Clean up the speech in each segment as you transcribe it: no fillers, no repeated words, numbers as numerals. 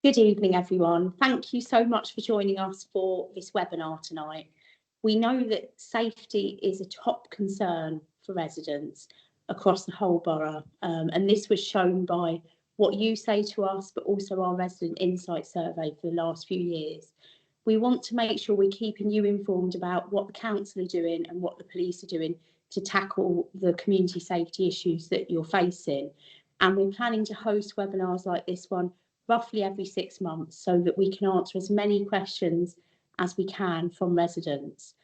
Good evening, everyone. Thank you so much for joining us for this webinar tonight. We know that safety is a top concern for residents across the whole borough, and this was shown by what you say to us, but also our resident insight survey for the last few years. We want to make sure we're keeping you informed about what the council are doing and what the police are doing to tackle the community safety issues that you're facing. And we're planning to host webinars like this one roughly every 6 months so that we can answer as many questions as we can from residents.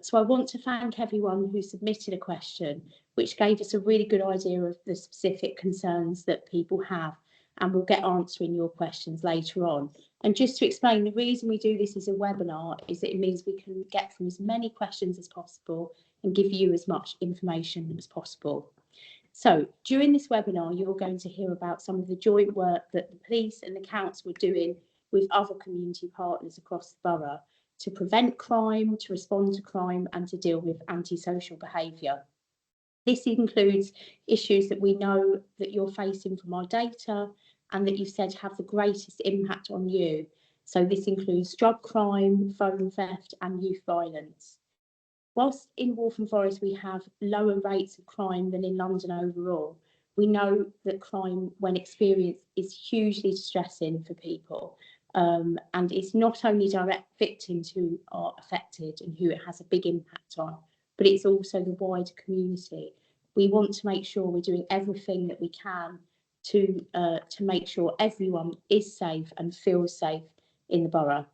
So I want to thank everyone who submitted a question, which gave us a really good idea of the specific concerns that people have, and we'll get answering your questions later on. And just to explain, the reason we do this as a webinar is that it means we can get through as many questions as possible and give you as much information as possible. So during this webinar, you're going to hear about some of the joint work that the police and the council are doing with other community partners across the borough to prevent crime, to respond to crime, and to deal with antisocial behaviour. This includes issues that we know that you're facing from our data and that you've said have the greatest impact on you. So this includes drug crime, phone theft, and youth violence. Whilst in Waltham Forest we have lower rates of crime than in London overall, we know that crime, when experienced, is hugely distressing for people. And it's not only direct victims who are affected and who it has a big impact on, but it's also the wider community. We want to make sure we're doing everything that we can to make sure everyone is safe and feels safe in the borough.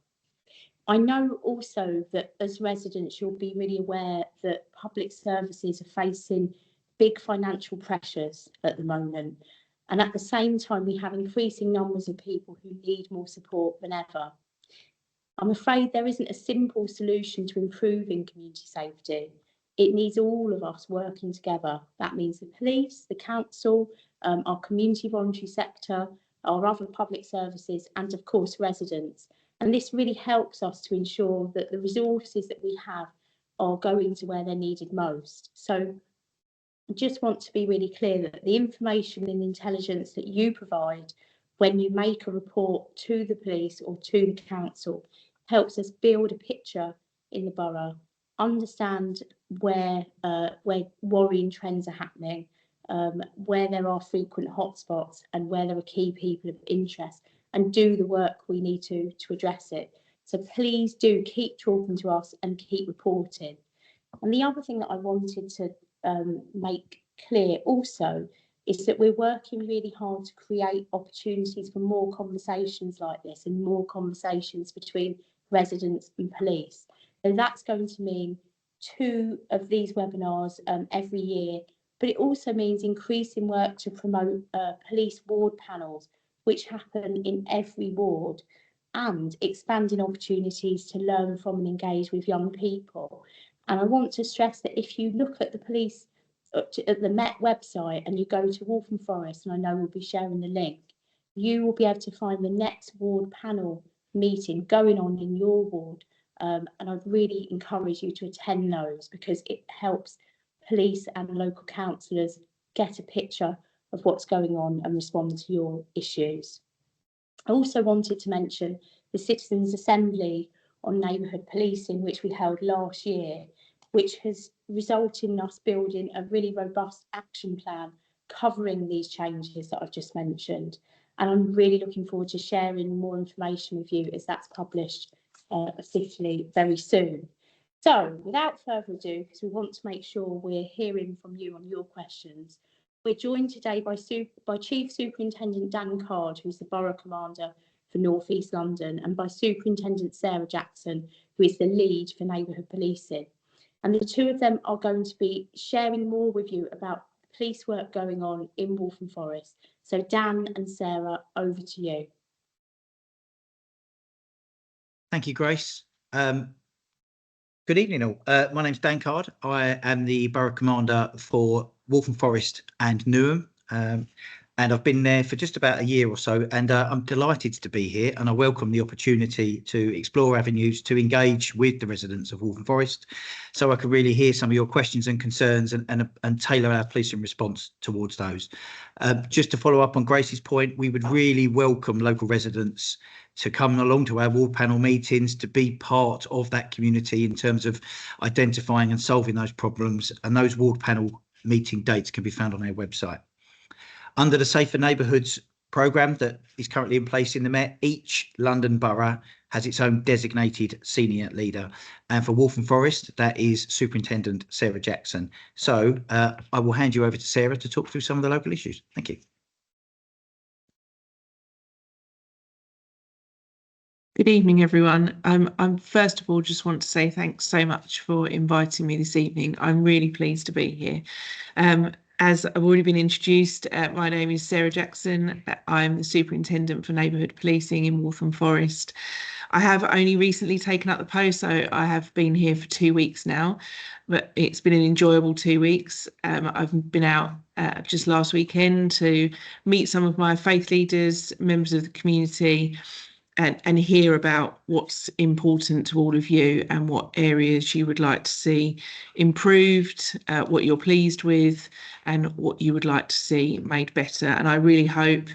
I know also that as residents, you'll be really aware that public services are facing big financial pressures at the moment. And at the same time, we have increasing numbers of people who need more support than ever. I'm afraid there isn't a simple solution to improving community safety. It needs all of us working together. That means the police, the council, our community voluntary sector, our other public services, and of course residents. And this really helps us to ensure that the resources that we have are going to where they're needed most. So I just want to be really clear that the information and intelligence that you provide when you make a report to the police or to the council helps us build a picture in the borough, understand where worrying trends are happening, where there are frequent hotspots and where there are key people of interest, and do the work we need to address it. So please do keep talking to us and keep reporting. And the other thing that I wanted to make clear also is that we're working really hard to create opportunities for more conversations like this and more conversations between residents and police. And that's going to mean 2 of these webinars every year, but it also means increasing work to promote police ward panels, which happen in every ward, and expanding opportunities to learn from and engage with young people. And I want to stress that if you look at the police, at the Met website, and you go to Waltham Forest, and I know we'll be sharing the link, you will be able to find the next ward panel meeting going on in your ward. And I'd really encourage you to attend those because it helps police and local councillors get a picture of what's going on and respond to your issues. I also wanted to mention the Citizens' Assembly on neighbourhood policing, which we held last year, which has resulted in us building a really robust action plan covering these changes that I've just mentioned. And I'm really looking forward to sharing more information with you as that's published officially very soon. So without further ado, because we want to make sure we're hearing from you on your questions, we're joined today by Chief Superintendent Dan Card, who's the Borough Commander for North East London, and by Superintendent Sarah Jackson, who is the lead for neighbourhood policing. And the 2 of them are going to be sharing more with you about police work going on in Waltham Forest. So Dan and Sarah, over to you. Thank you, Grace. Good evening all. My name's Dan Card. I am the Borough Commander for Waltham Forest and Newham. and I've been there for just about a year or so, and I'm delighted to be here, and I welcome the opportunity to explore avenues to engage with the residents of Waltham Forest, so I can really hear some of your questions and concerns and tailor our policing response towards those. Just to follow up on Grace's point, we would really welcome local residents to come along to our ward panel meetings, to be part of that community in terms of identifying and solving those problems, and those ward panel meeting dates can be found on our website. Under the Safer Neighbourhoods programme that is currently in place in the Met, each London borough has its own designated senior leader. And for Waltham Forest, that is Superintendent Sarah Jackson. So I will hand you over to Sarah to talk through some of the local issues. Thank you. Good evening, everyone. I first of all just want to say thanks so much for inviting me this evening. I'm really pleased to be here. As I've already been introduced, my name is Sarah Jackson. I'm the Superintendent for Neighbourhood Policing in Waltham Forest. I have only recently taken up the post, so I have been here for 2 weeks now, but it's been an enjoyable 2 weeks. I've been out just last weekend to meet some of my faith leaders, members of the community, and hear about what's important to all of you and what areas you would like to see improved, what you're pleased with, and what you would like to see made better. And I really hope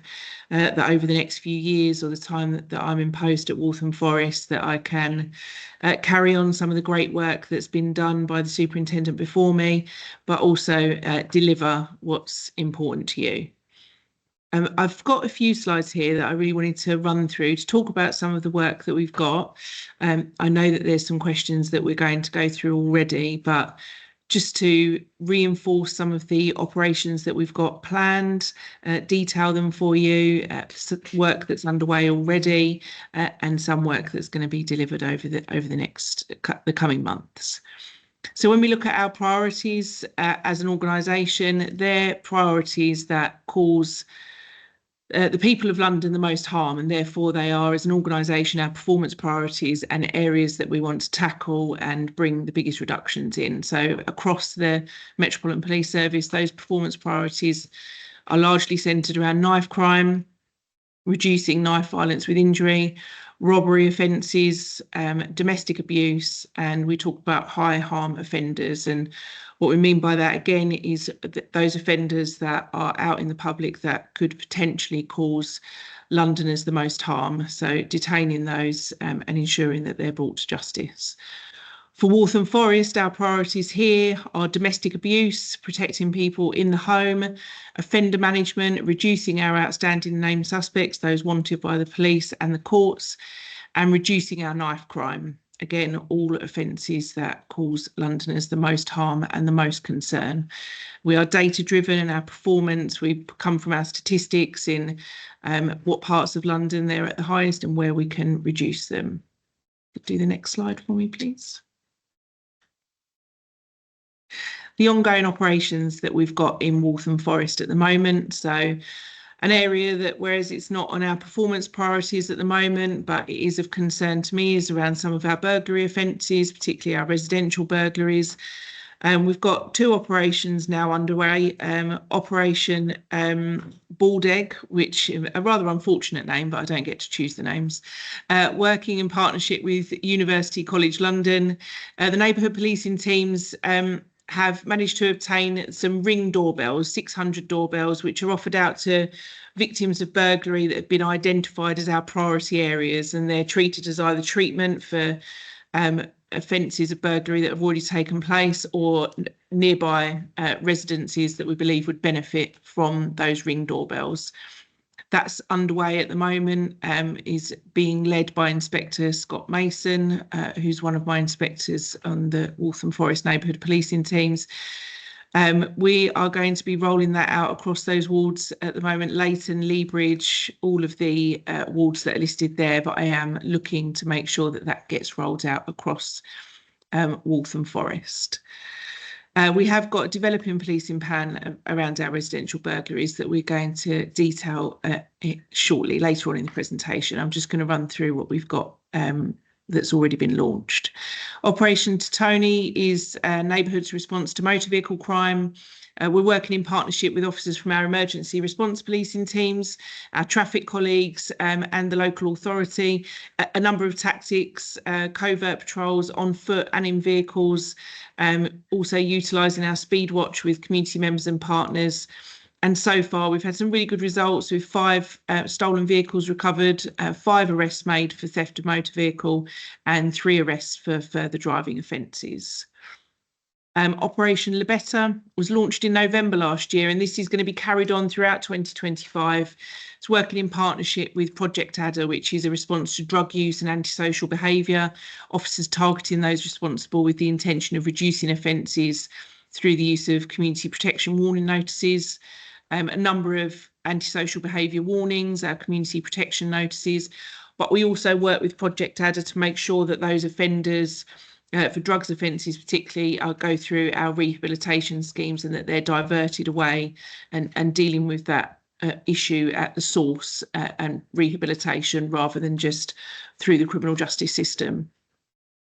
that over the next few years, or the time that I'm in post at Waltham Forest, that I can carry on some of the great work that's been done by the superintendent before me, but also deliver what's important to you. I've got a few slides here that I really wanted to run through to talk about some of the work that we've got. I know that there's some questions that we're going to go through already, but just to reinforce some of the operations that we've got planned, detail them for you, work that's underway already, and some work that's going to be delivered over the coming months. So when we look at our priorities as an organisation, they're priorities that cause the people of London the most harm, and therefore they are, as an organisation, our performance priorities and areas that we want to tackle and bring the biggest reductions in. So across the Metropolitan Police Service, those performance priorities are largely centred around knife crime, reducing knife violence with injury, robbery offences, domestic abuse, and we talk about high harm offenders. And what we mean by that, again, is those offenders that are out in the public that could potentially cause Londoners the most harm. So detaining those and ensuring that they're brought to justice. For Waltham Forest, our priorities here are domestic abuse, protecting people in the home, offender management, reducing our outstanding named suspects, those wanted by the police and the courts, and reducing our knife crime. Again, all offences that cause Londoners the most harm and the most concern. We are data driven in our performance. We come from our statistics in what parts of London they're at the highest and where we can reduce them. Do the next slide for me, please. The ongoing operations that we've got in Waltham Forest at the moment. So an area that, whereas it's not on our performance priorities at the moment, but it is of concern to me, is around some of our burglary offences, particularly our residential burglaries. We've got 2 operations now underway. Operation Bald Egg, which is a rather unfortunate name, but I don't get to choose the names. Working in partnership with University College London, the neighbourhood policing teams have managed to obtain some Ring doorbells, 600 doorbells, which are offered out to victims of burglary that have been identified as our priority areas, and they're treated as either treatment for offences of burglary that have already taken place, or nearby residences that we believe would benefit from those Ring doorbells. That's underway at the moment, is being led by Inspector Scott Mason, who's one of my inspectors on the Waltham Forest neighbourhood policing teams. We are going to be rolling that out across those wards at the moment, Leighton, Leabridge, all of the wards that are listed there, but I am looking to make sure that that gets rolled out across Waltham Forest. We have got a developing policing plan around our residential burglaries that we're going to detail shortly, later on in the presentation. I'm just going to run through what we've got that's already been launched. Operation Tony is neighbourhood's response to motor vehicle crime. We're working in partnership with officers from our emergency response policing teams, our traffic colleagues, and the local authority. A number of tactics, covert patrols on foot and in vehicles, also utilising our speed watch with community members and partners. And so far, we've had some really good results with 5 stolen vehicles recovered, 5 arrests made for theft of motor vehicle, and 3 arrests for further driving offences. Operation Libetta was launched in November last year, and this is going to be carried on throughout 2025. It's working in partnership with Project Adder, which is a response to drug use and antisocial behaviour. Officers targeting those responsible with the intention of reducing offences through the use of community protection warning notices, a number of antisocial behaviour warnings, our community protection notices. But we also work with Project Adder to make sure that those offenders, for drugs offences particularly, go through our rehabilitation schemes and that they're diverted away and dealing with that issue at the source and rehabilitation rather than just through the criminal justice system.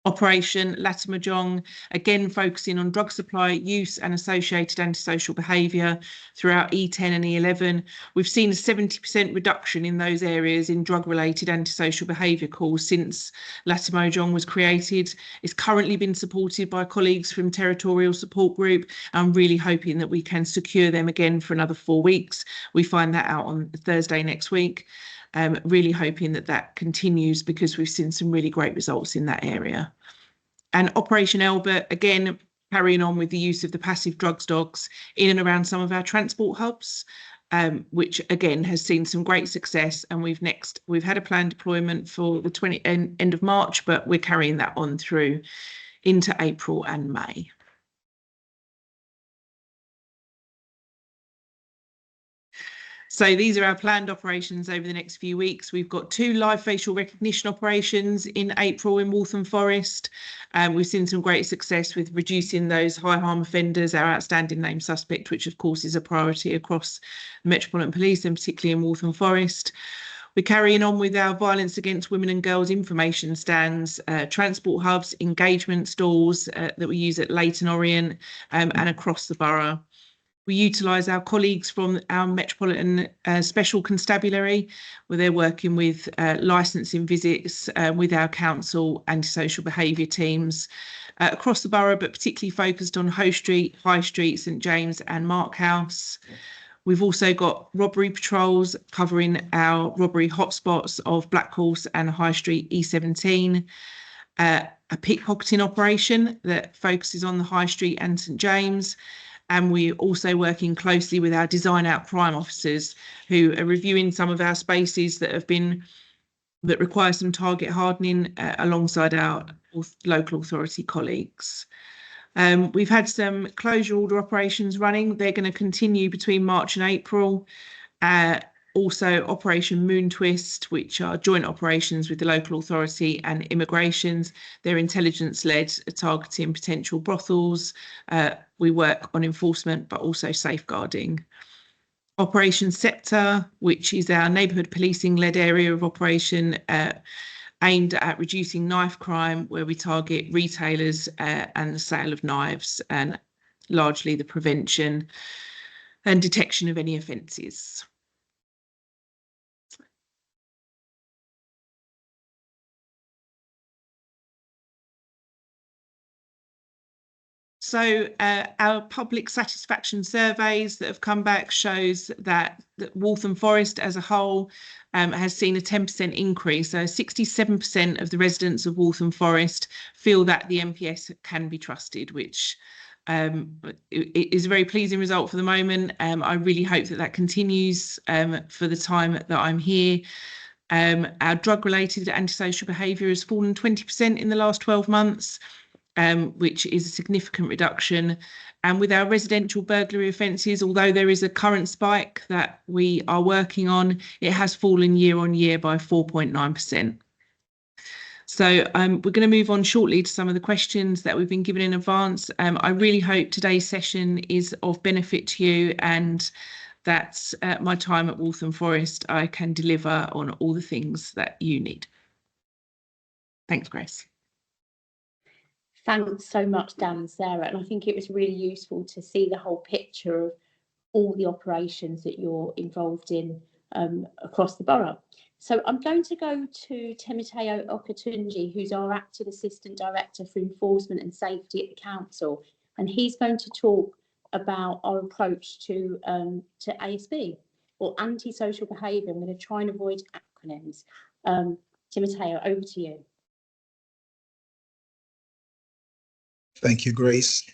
Operation Latimojong, again focusing on drug supply, use and associated antisocial behaviour throughout E10 and E11. We've seen a 70% reduction in those areas in drug-related antisocial behaviour calls since Latimojong was created. It's currently been supported by colleagues from Territorial Support Group. I'm really hoping that we can secure them again for another 4 weeks. We find that out on Thursday next week. Really hoping that that continues because we've seen some really great results in that area. And Operation Albert, again, carrying on with the use of the passive drugs dogs in and around some of our transport hubs, which again has seen some great success. And we've had a planned deployment for the end of March, but we're carrying that on through into April and May. So these are our planned operations over the next few weeks. We've got 2 live facial recognition operations in April in Waltham Forest. We've seen some great success with reducing those high harm offenders, our outstanding named suspect, which of course is a priority across the Metropolitan Police and particularly in Waltham Forest. We're carrying on with our violence against women and girls information stands, transport hubs, engagement stalls that we use at Leighton Orient and across the borough. We utilise our colleagues from our Metropolitan Special Constabulary, where they're working with licensing visits with our council antisocial behaviour teams across the borough, but particularly focused on Hoe Street, High Street, St James and Mark House. We've also got robbery patrols covering our robbery hotspots of Black Horse and High Street E17. A pickpocketing operation that focuses on the High Street and St James. And we're also working closely with our design out crime officers who are reviewing some of our spaces that require some target hardening alongside our local authority colleagues. We've had some closure order operations running. They're going to continue between March and April. Also Operation Moon Twist, which are joint operations with the local authority and immigrations. They're intelligence-led, targeting potential brothels. We work on enforcement, but also safeguarding. Operation Sceptre, which is our neighbourhood policing-led area of operation aimed at reducing knife crime, where we target retailers and the sale of knives, and largely the prevention and detection of any offences. So our public satisfaction surveys that have come back shows that Waltham Forest as a whole has seen a 10% increase. So 67% of the residents of Waltham Forest feel that the MPS can be trusted, which is a very pleasing result for the moment. I really hope that that continues for the time that I'm here. Our drug-related antisocial behaviour has fallen 20% in the last 12 months. Which is a significant reduction. And with our residential burglary offences, although there is a current spike that we are working on, it has fallen year on year by 4.9%. So we're going to move on shortly to some of the questions that we've been given in advance. I really hope today's session is of benefit to you, and that at my time at Waltham Forest, I can deliver on all the things that you need. Thanks, Grace. Thanks so much, Dan and Sarah. And I think it was really useful to see the whole picture of all the operations that you're involved in across the borough. So I'm going to go to Timoteo Okatunji, who's our Acting Assistant Director for Enforcement and Safety at the Council, and he's going to talk about our approach to ASB, or antisocial behaviour. I'm going to try and avoid acronyms. Timoteo, over to you. Thank you, Grace.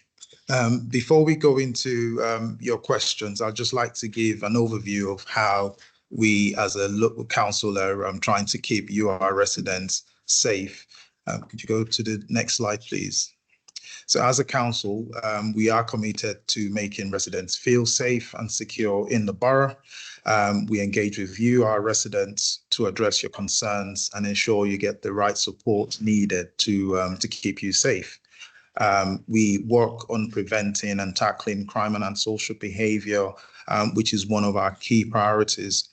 Before we go into your questions, I'd just like to give an overview of how we as a local council are trying to keep you, our residents, safe. Could you go to the next slide, please? So as a council, we are committed to making residents feel safe and secure in the borough. We engage with you, our residents, to address your concerns and ensure you get the right support needed to keep you safe. We work on preventing and tackling crime and antisocial behaviour, which is one of our key priorities.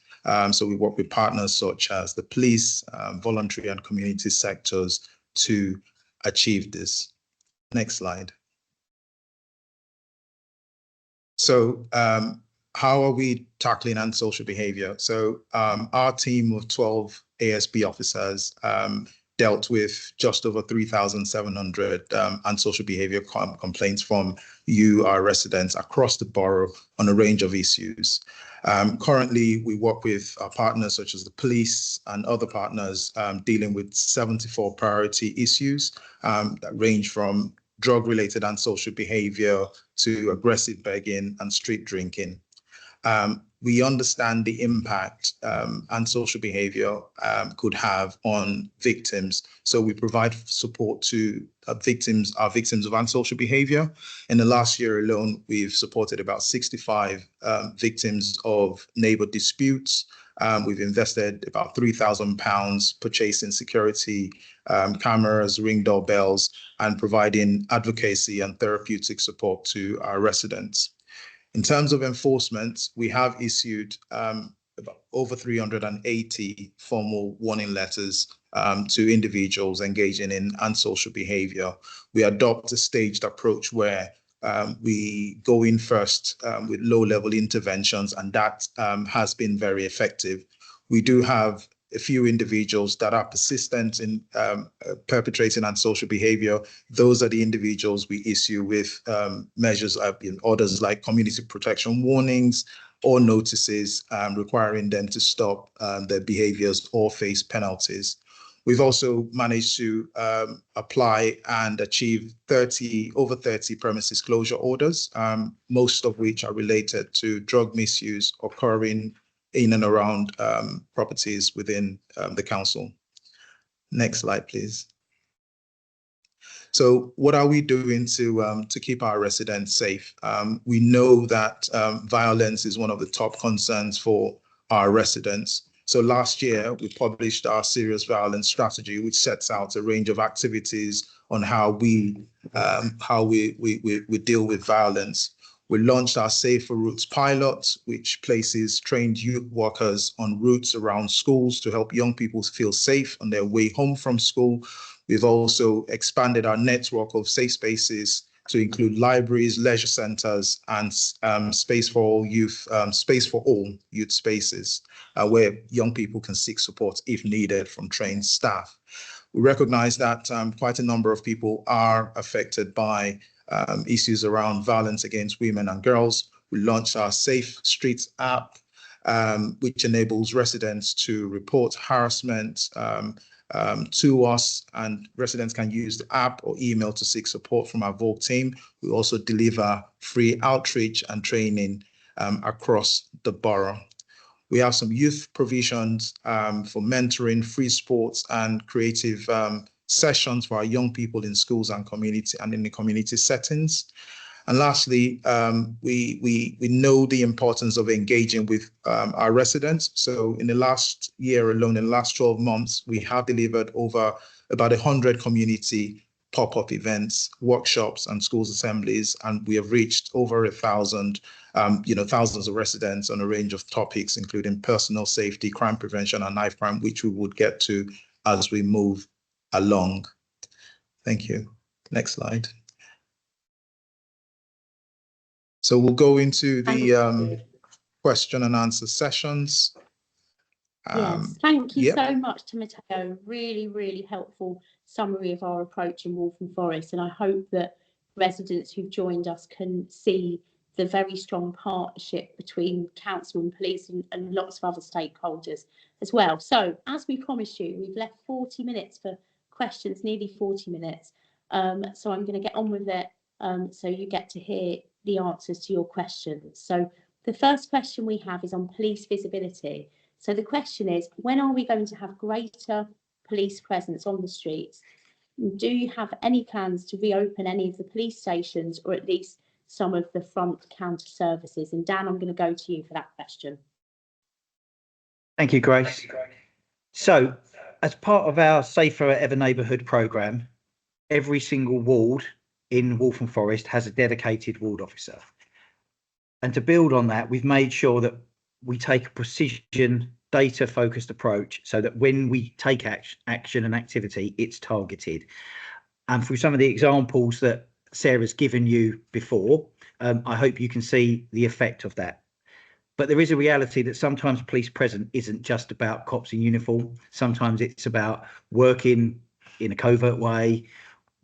So we work with partners such as the police, voluntary and community sectors to achieve this. Next slide. So how are we tackling antisocial behaviour? So our team of 12 ASB officers dealt with just over 3,700 antisocial behaviour complaints from you, our residents, across the borough on a range of issues. Currently, we work with our partners such as the police and other partners dealing with 74 priority issues that range from drug-related antisocial behaviour to aggressive begging and street drinking. We understand the impact antisocial behaviour could have on victims. So we provide support to victims of antisocial behaviour. In the last year alone, we've supported about 65 victims of neighbour disputes. We've invested about £3,000 purchasing security cameras, ring doorbells, and providing advocacy and therapeutic support to our residents. In terms of enforcement, we have issued about over 380 formal warning letters to individuals engaging in antisocial behaviour. We adopt a staged approach where we go in first with low-level interventions, and that has been very effective. We do have a few individuals that are persistent in perpetrating antisocial behaviour. Those are the individuals we issue with measures in orders like community protection warnings or notices requiring them to stop their behaviours or face penalties. We've also managed to apply and achieve over 30 premises closure orders, most of which are related to drug misuse occurring in and around properties within the council. Next slide, please. So what are we doing to keep our residents safe? We know that violence is one of the top concerns for our residents. So last year, we published our serious violence strategy, which sets out a range of activities on how we deal with violence. We launched our Safer Routes pilot, which places trained youth workers on routes around schools to help young people feel safe on their way home from school. We've also expanded our network of safe spaces to include libraries, leisure centres, and space for all youth spaces, where young people can seek support if needed from trained staff. We recognise that quite a number of people are affected by issues around violence against women and girls. We launched our Safe Streets app, which enables residents to report harassment to us, and residents can use the app or email to seek support from our Vogue team. We also deliver free outreach and training across the borough. We have some youth provisions for mentoring, free sports, and creative sessions for our young people in schools and community and in the community settings. And lastly, we know the importance of engaging with our residents. So in the last year alone, in the last 12 months, we have delivered over about 100 community pop-up events, workshops, and schools assemblies, and we have reached over 1,000, thousands of residents on a range of topics, including personal safety, crime prevention, and knife crime, which we would get to as we move along. Thank you. Next slide. So we'll go into the question and answer sessions. Yes, thank you yep. so much to Matteo. Really, really helpful summary of our approach in Waltham Forest. And I hope that residents who've joined us can see the very strong partnership between council and police and lots of other stakeholders as well. So as we promised you, we've left 40 minutes for questions, nearly 40 minutes. So I'm going to get on with it so you get to hear the answers to your questions. So the first question we have is on police visibility. So the question is, when are we going to have greater police presence on the streets? Do you have any plans to reopen any of the police stations, or at least some of the front counter services? And Dan, I'm going to go to you for that question. Thank you, Grace. So as part of our Safer Ever Neighbourhood programme, every single ward in Waltham Forest has a dedicated ward officer. And to build on that, we've made sure that we take a precision, data-focused approach so that when we take action and activity, it's targeted. And through some of the examples that Sarah's given you before, I hope you can see the effect of that. But there is a reality that sometimes police presence isn't just about cops in uniform. Sometimes it's about working in a covert way,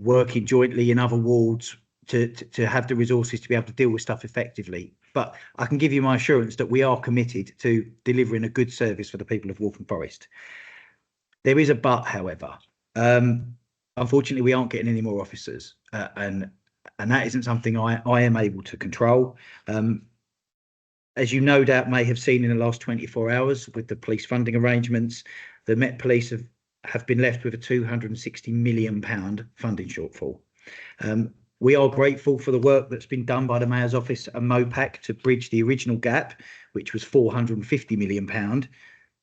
working jointly in other wards to have the resources to be able to deal with stuff effectively. But I can give you my assurance that we are committed to delivering a good service for the people of Waltham Forest. There is a but, however. Unfortunately, we aren't getting any more officers, and that isn't something I am able to control. As you no doubt may have seen in the last 24 hours with the police funding arrangements, the Met Police have been left with a £260 million funding shortfall. We are grateful for the work that's been done by the Mayor's Office and Moped to bridge the original gap, which was £450 million,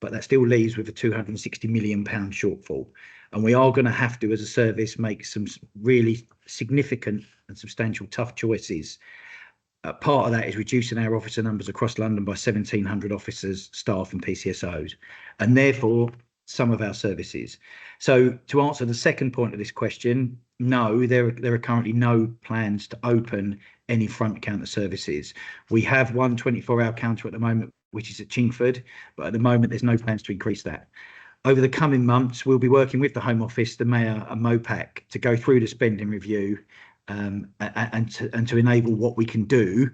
but that still leaves with a £260 million shortfall. And we are going to have to, as a service, make some really significant and substantial tough choices. Part of that is reducing our officer numbers across London by 1,700 officers, staff and PCSOs, and therefore some of our services. So to answer the second point of this question, no, there are currently no plans to open any front counter services. We have one 24-hour counter at the moment, which is at Chingford, but at the moment there's no plans to increase that. Over the coming months, we'll be working with the Home Office, the Mayor and MOPAC to go through the spending review and to enable what we can do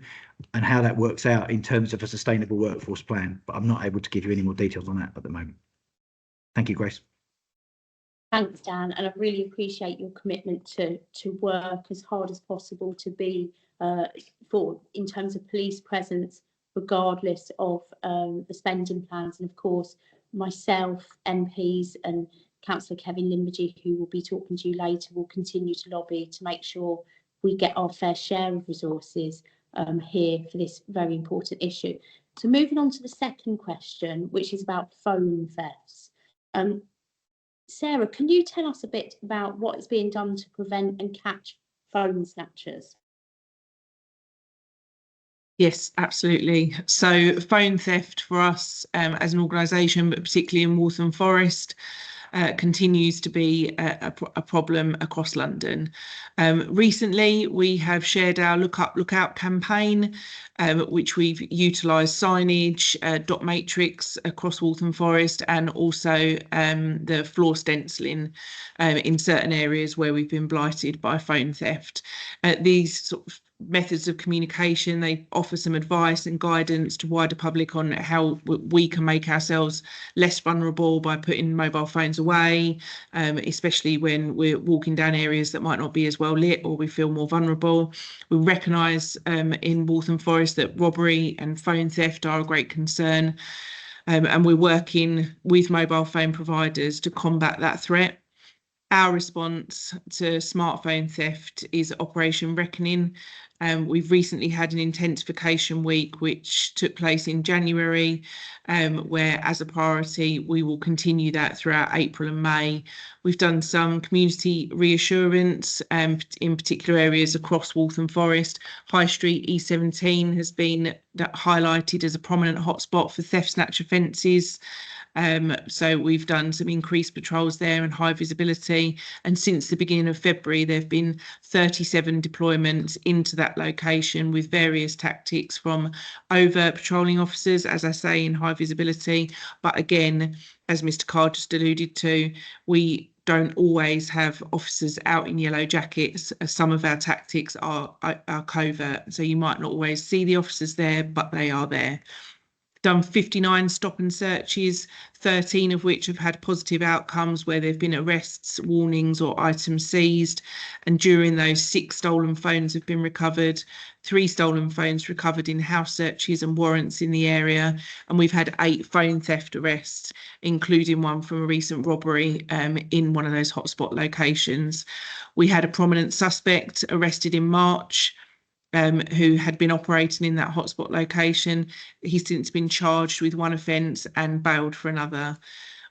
and how that works out in terms of a sustainable workforce plan. But I'm not able to give you any more details on that at the moment. Thank you, Grace. Thanks, Dan, and I really appreciate your commitment to work as hard as possible to be in terms of police presence, regardless of the spending plans. And of course, myself, MPs and Councillor Kevin Limbergy, who will be talking to you later, will continue to lobby to make sure we get our fair share of resources here for this very important issue. So moving on to the second question, which is about phone thefts. Sarah, can you tell us a bit about what is being done to prevent and catch phone snatchers? Yes, absolutely. So phone theft for us as an organisation, but particularly in Waltham Forest, continues to be a problem across London. Recently, we have shared our Look Up, Look Out campaign, which we've utilised signage, dot matrix across Waltham Forest, and also the floor stenciling in certain areas where we've been blighted by phone theft. These sort of methods of communication, they offer some advice and guidance to wider public on how we can make ourselves less vulnerable by putting mobile phones away, especially when we're walking down areas that might not be as well lit or we feel more vulnerable. We recognise in Waltham Forest that robbery and phone theft are a great concern, and we're working with mobile phone providers to combat that threat. Our response to smartphone theft is Operation Reckoning. We've recently had an intensification week, which took place in January, where as a priority, we will continue that throughout April and May. We've done some community reassurance in particular areas across Waltham Forest. High Street E17 has been highlighted as a prominent hotspot for theft snatch offences. So we've done some increased patrols there and high visibility. And since the beginning of February, there have been 37 deployments into that location with various tactics, from over patrolling officers, as I say, in high visibility. But again, as Mr. Carr just alluded to, we don't always have officers out in yellow jackets. Some of our tactics are covert, so you might not always see the officers there, but they are there. Done 59 stop and searches, 13 of which have had positive outcomes where there have been arrests, warnings or items seized. And during those, 6 stolen phones have been recovered, 3 stolen phones recovered in house searches and warrants in the area. And we've had 8 phone theft arrests, including one from a recent robbery in one of those hotspot locations. We had a prominent suspect arrested in March, who had been operating in that hotspot location. He's since been charged with one offence and bailed for another.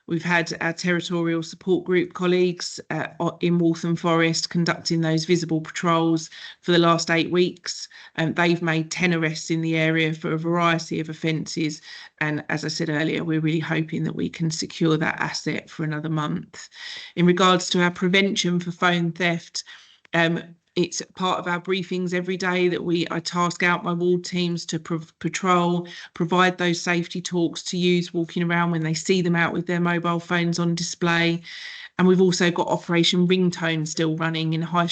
We've had our territorial support group colleagues in Waltham Forest conducting those visible patrols for the last 8 weeks. They've made 10 arrests in the area for a variety of offences. And as I said earlier, we're really hoping that we can secure that asset for another month. In regards to our prevention for phone theft, it's part of our briefings every day that I task out my ward teams to patrol, provide those safety talks to use walking around when they see them out with their mobile phones on display. And we've also got Operation Ringtone still running in the High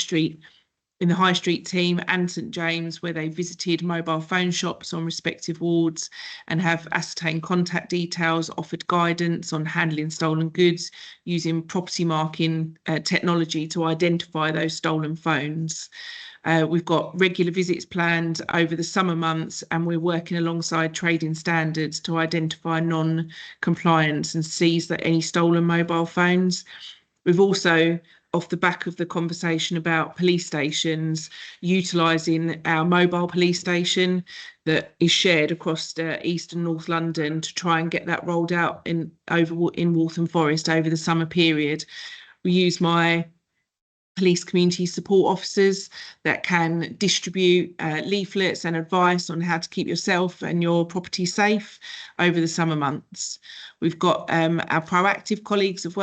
Street team and St James, where they visited mobile phone shops on respective wards and have ascertained contact details, offered guidance on handling stolen goods using property marking technology to identify those stolen phones. We've got regular visits planned over the summer months, and we're working alongside trading standards to identify non-compliance and seize any stolen mobile phones. We've also, off the back of the conversation about police stations, utilising our mobile police station that is shared across East and North London to try and get that rolled out in Waltham Forest over the summer period. We use my police community support officers that can distribute leaflets and advice on how to keep yourself and your property safe over the summer months. We've got our proactive colleagues as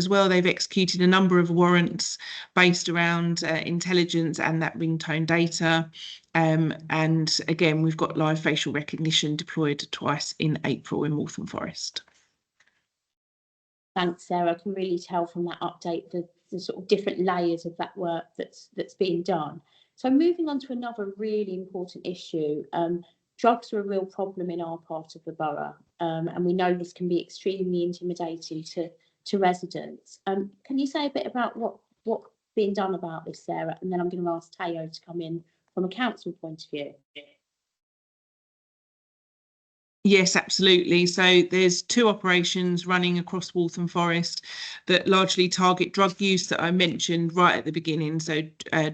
well. They've executed a number of warrants based around intelligence and that ringtone data. And again, we've got live facial recognition deployed twice in April in Waltham Forest. Thanks, Sarah. I can really tell from that update the sort of different layers of that work that's being done. So moving on to another really important issue, drugs are a real problem in our part of the borough, and we know this can be extremely intimidating to residents. Can you say a bit about what's being done about this, Sarah? And then I'm going to ask Teo to come in from a council point of view. Yes, absolutely. So there's 2 operations running across Waltham Forest that largely target drug use that I mentioned right at the beginning. So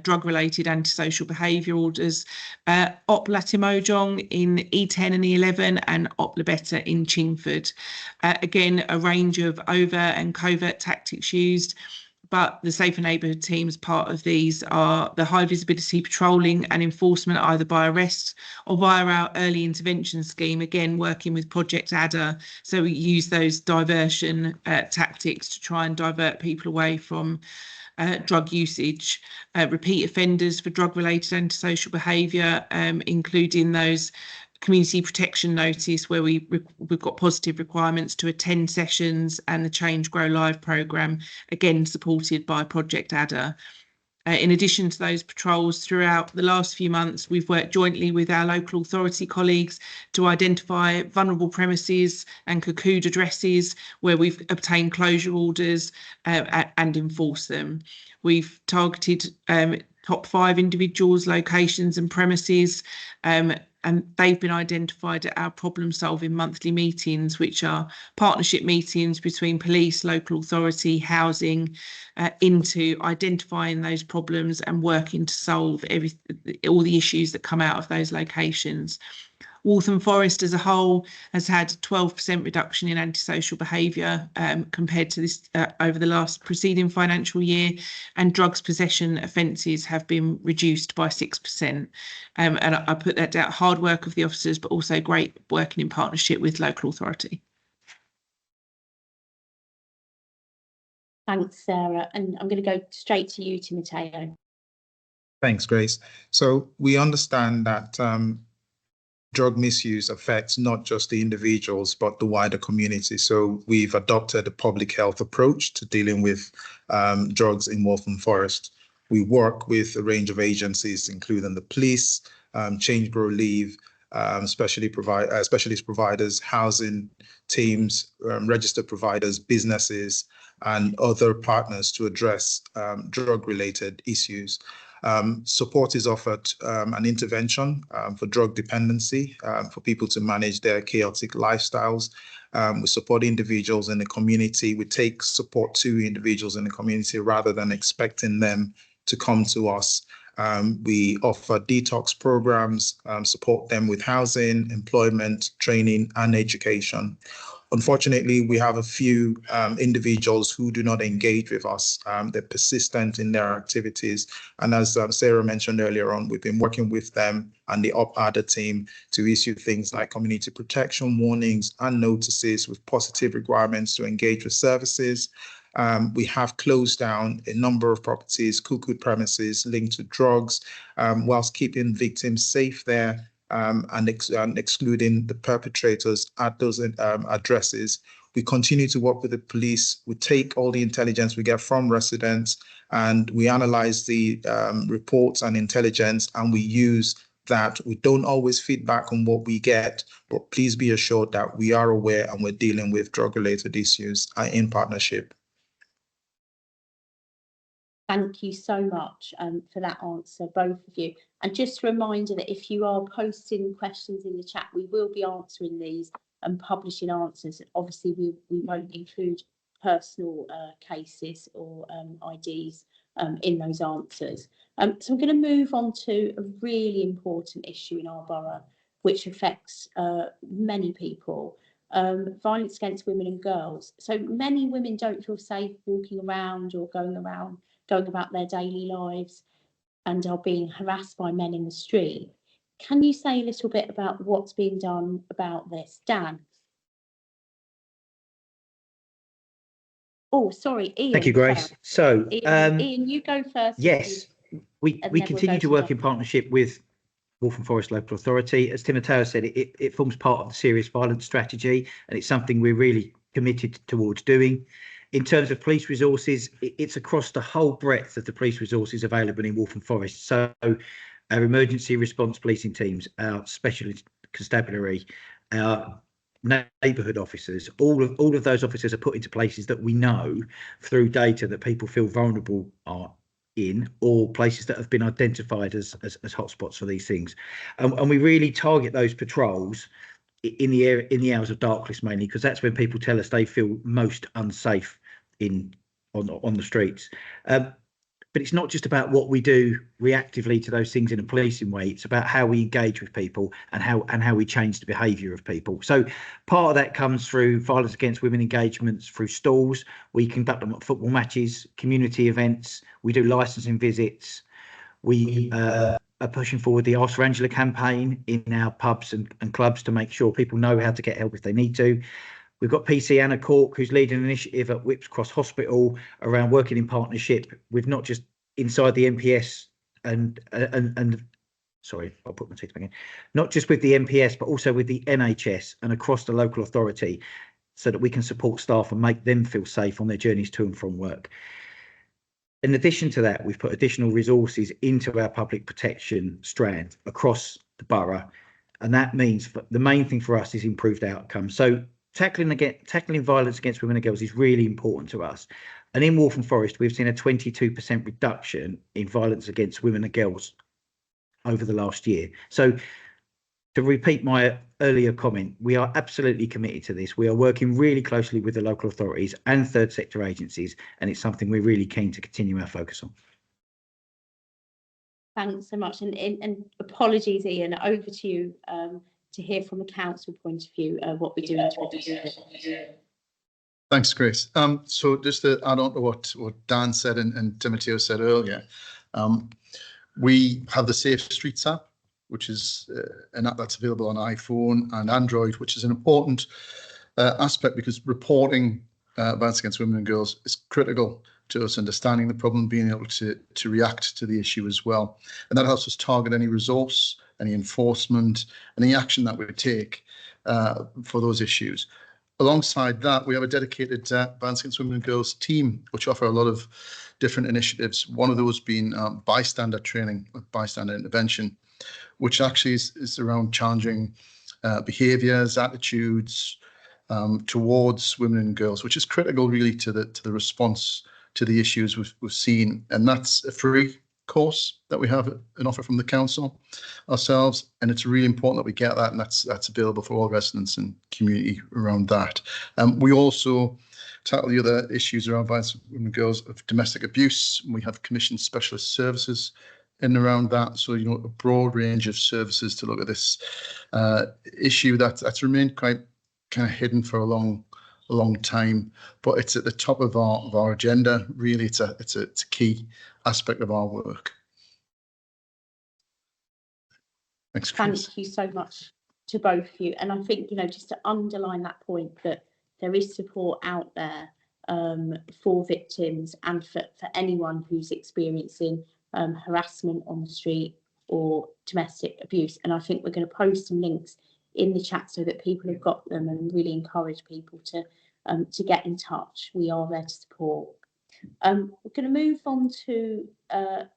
drug-related antisocial behaviour orders, Op Latimojong in E10 and E11 and Op Labetta in Chingford. Again, a range of overt and covert tactics used. But the Safer Neighbourhood teams, part of these are the high visibility patrolling and enforcement, either by arrest or via our early intervention scheme, again, working with Project Adder. So we use those diversion tactics to try and divert people away from drug usage. Repeat offenders for drug-related antisocial behaviour, including those community protection notice where we've got positive requirements to attend sessions, and the Change Grow Live programme, again supported by Project Adder. In addition to those patrols, throughout the last few months, we've worked jointly with our local authority colleagues to identify vulnerable premises and cocooned addresses where we've obtained closure orders and enforce them. We've targeted top 5 individuals, locations and premises, and they've been identified at our problem-solving monthly meetings, which are partnership meetings between police, local authority, housing, into identifying those problems and working to solve all the issues that come out of those locations. Waltham Forest as a whole has had a 12% reduction in antisocial behaviour compared to this over the last preceding financial year, and drugs possession offences have been reduced by 6%. And I put that down, hard work of the officers, but also great working in partnership with local authority. Thanks, Sarah. And I'm going to go straight to you, Timoteo. Thanks, Grace. So we understand that drug misuse affects not just the individuals, but the wider community. So we've adopted a public health approach to dealing with drugs in Waltham Forest. We work with a range of agencies, including the police, Change Grow Leave, specialist providers, housing teams, registered providers, businesses, and other partners to address drug-related issues. Support is offered an intervention for drug dependency, for people to manage their chaotic lifestyles. We support individuals in the community. We take support to individuals in the community rather than expecting them to come to us. We offer detox programs, support them with housing, employment, training, and education. Unfortunately, we have a few individuals who do not engage with us. They're persistent in their activities. And as Sarah mentioned earlier on, we've been working with them and the UP-ADA team to issue things like community protection warnings and notices with positive requirements to engage with services. We have closed down a number of properties, cuckoo premises linked to drugs, whilst keeping victims safe there. And excluding the perpetrators at those addresses. We continue to work with the police. We take all the intelligence we get from residents and we analyze the reports and intelligence, and we use that. We don't always feed back on what we get, but please be assured that we are aware and we're dealing with drug-related issues in partnership. Thank you so much for that answer, both of you. And just a reminder that if you are posting questions in the chat, we will be answering these and publishing answers. Obviously, we won't include personal cases or IDs in those answers. So I'm going to move on to a really important issue in our borough, which affects many people. Violence against women and girls. So many women don't feel safe walking around or going about their daily lives and are being harassed by men in the street. Can you say a little bit about what's being done about this? Dan? Oh, sorry, Ian. Thank you, Grace. First. So, Ian, you go first. Yes, we continue to work in partnership with Waltham Forest Local Authority. As Timoteo said, it forms part of the serious violence strategy, and it's something we're really committed towards doing. In terms of police resources, it's across the whole breadth of the police resources available in Waltham Forest. So our emergency response policing teams, our specialist constabulary, our neighbourhood officers, all of those officers are put into places that we know through data that people feel vulnerable are in, or places that have been identified as hotspots for these things. And we really target those patrols in the hours of darkness mainly, because that's when people tell us they feel most unsafe on the streets. But it's not just about what we do reactively to those things in a policing way. It's about how we engage with people and how we change the behaviour of people. So part of that comes through violence against women engagements through stalls. We conduct them at football matches, community events. We do licensing visits. We are pushing forward the Ask for Angela campaign in our pubs and clubs to make sure people know how to get help if they need to. We've got PC Anna Cork, who's leading an initiative at Whips Cross Hospital around working in partnership with not just inside the MPS and sorry, I'll put my teeth back in, not just with the MPS, but also with the NHS and across the local authority, so that we can support staff and make them feel safe on their journeys to and from work. In addition to that, we've put additional resources into our public protection strand across the borough. And that means the main thing for us is improved outcomes. So tackling violence against women and girls is really important to us. And in Waltham Forest, we've seen a 22% reduction in violence against women and girls over the last year. So to repeat my earlier comment, we are absolutely committed to this. We are working really closely with the local authorities and third sector agencies, and it's something we're really keen to continue our focus on. Thanks so much. And apologies, Ian, over to you to hear from a council point of view what we're doing to reduce it. Thanks, Grace. So just to add on to what Dan said and Timoteo said earlier, we have the Safe Streets app, which is an app that's available on iPhone and Android, which is an important aspect because reporting violence against women and girls is critical to us understanding the problem, being able to react to the issue as well. And that helps us target any resource, any enforcement, any action that we take for those issues. Alongside that, we have a dedicated violence against women and girls team, which offer a lot of different initiatives. One of those being bystander training, bystander intervention, which actually is around challenging behaviours, attitudes towards women and girls, which is critical really to the response to the issues we've seen. And that's a free course that we have an offer from the council ourselves, and it's really important that we get that, and that's available for all residents and community around that. We also tackle the other issues around violence against women and girls of domestic abuse, and we have commissioned specialist services in and around that. So, you know, a broad range of services to look at this issue that's remained quite kind of hidden for a long time, but it's at the top of our agenda. Really, it's a key aspect of our work. Thanks, Chris. Thank you so much to both of you. And I think, you know, just to underline that point, that there is support out there for victims and for anyone who's experiencing harassment on the street or domestic abuse. And I think we're going to post some links in the chat so that people have got them, and really encourage people to get in touch. We are there to support. We're going to move on to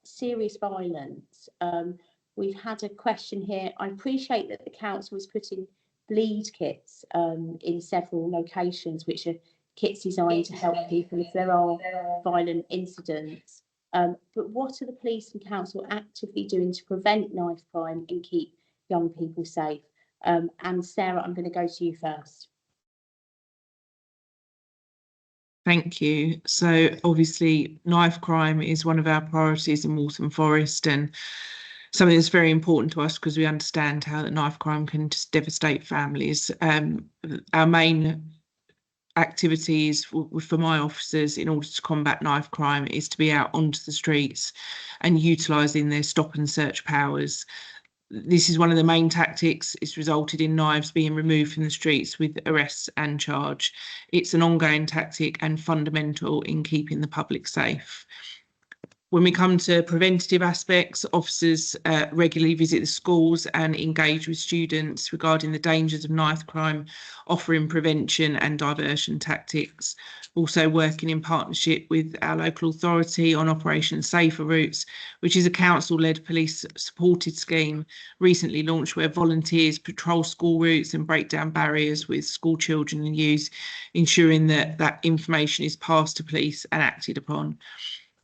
serious violence. We've had a question here. I appreciate that the council is putting bleed kits in several locations, which are kits designed to help people if there are violent incidents. But what are the police and council actively doing to prevent knife crime and keep young people safe? And Sarah, I'm going to go to you first. Thank you. So obviously knife crime is one of our priorities in Waltham Forest, and something that's very important to us because we understand how that knife crime can just devastate families. Our main activities for my officers in order to combat knife crime is to be out onto the streets and utilising their stop and search powers. This is one of the main tactics. It's resulted in knives being removed from the streets with arrests and charge. It's an ongoing tactic and fundamental in keeping the public safe. When we come to preventative aspects, officers regularly visit the schools and engage with students regarding the dangers of knife crime, offering prevention and diversion tactics. Also working in partnership with our local authority on Operation Safer Routes, which is a council-led police supported scheme recently launched where volunteers patrol school routes and break down barriers with school children and youth, ensuring that information is passed to police and acted upon.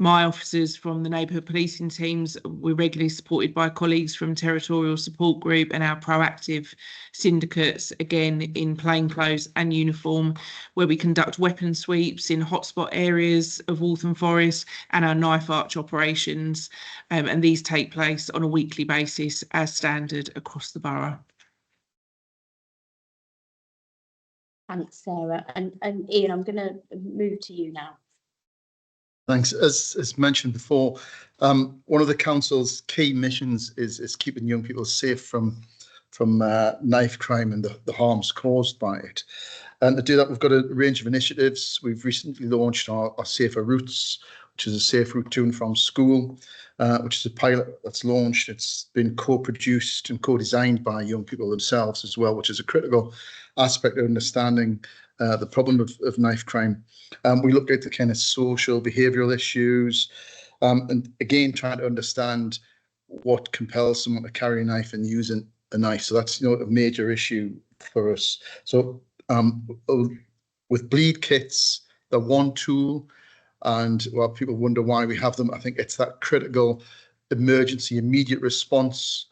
My officers from the neighbourhood policing teams, we're regularly supported by colleagues from Territorial Support Group and our proactive syndicates, again in plainclothes and uniform, where we conduct weapon sweeps in hotspot areas of Waltham Forest and our knife arch operations. And these take place on a weekly basis as standard across the borough. Thanks, Sarah. And Ian, I'm going to move to you now. Thanks. As mentioned before, one of the council's key missions is keeping young people safe from knife crime and the harms caused by it. And to do that, we've got a range of initiatives. We've recently launched our Safer Routes, which is a safe route to and from school, which is a pilot that's launched. It's been co-produced and co-designed by young people themselves as well, which is a critical aspect of understanding the problem of knife crime. We looked at the kind of social behavioural issues, and again trying to understand what compels someone to carry a knife and use a knife. So that's, you know, a major issue for us. So with bleed kits, they're one tool, and while people wonder why we have them, I think it's that critical emergency immediate response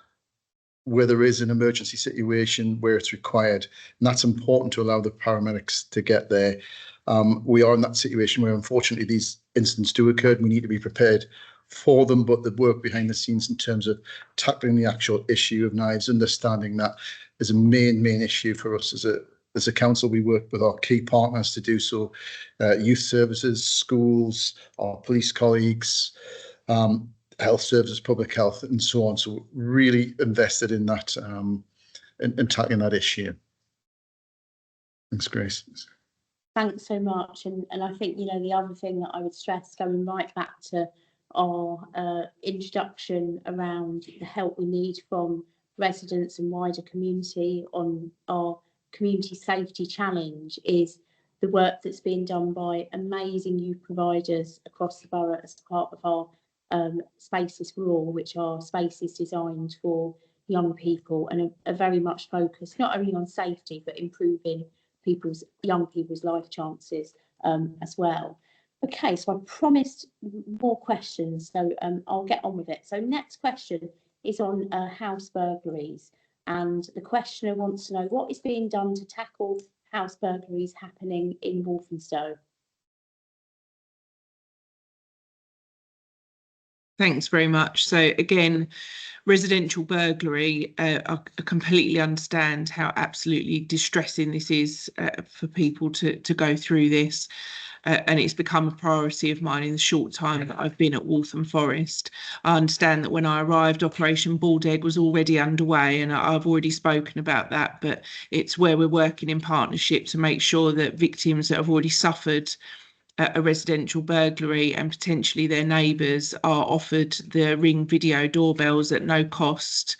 where there is an emergency situation where it's required, and that's important to allow the paramedics to get there. We are in that situation where unfortunately these incidents do occur and we need to be prepared for them, but the work behind the scenes in terms of tackling the actual issue of knives, understanding that is a main issue for us as a council. We work with our key partners to do so, youth services, schools, our police colleagues, health services, public health, and so on. So really invested in that, in tackling that issue. Thanks, Grace. Thanks so much. And I think, you know, the other thing that I would stress, going right back to our introduction around the help we need from residents and wider community on our community safety challenge, is the work that's being done by amazing youth providers across the borough as part of our Spaces for All, which are spaces designed for young people and are very much focused not only on safety but improving young people's life chances as well. Okay, so I promised more questions, so I'll get on with it. So next question is on house burglaries, and the questioner wants to know what is being done to tackle house burglaries happening in Walthamstow. Thanks very much. So again, residential burglary, I completely understand how absolutely distressing this is for people to go through this. And it's become a priority of mine in the short time that I've been at Waltham Forest. I understand that when I arrived, Operation Bald Egg was already underway, and I've already spoken about that, but it's where we're working in partnership to make sure that victims that have already suffered a residential burglary and potentially their neighbours are offered the Ring video doorbells at no cost.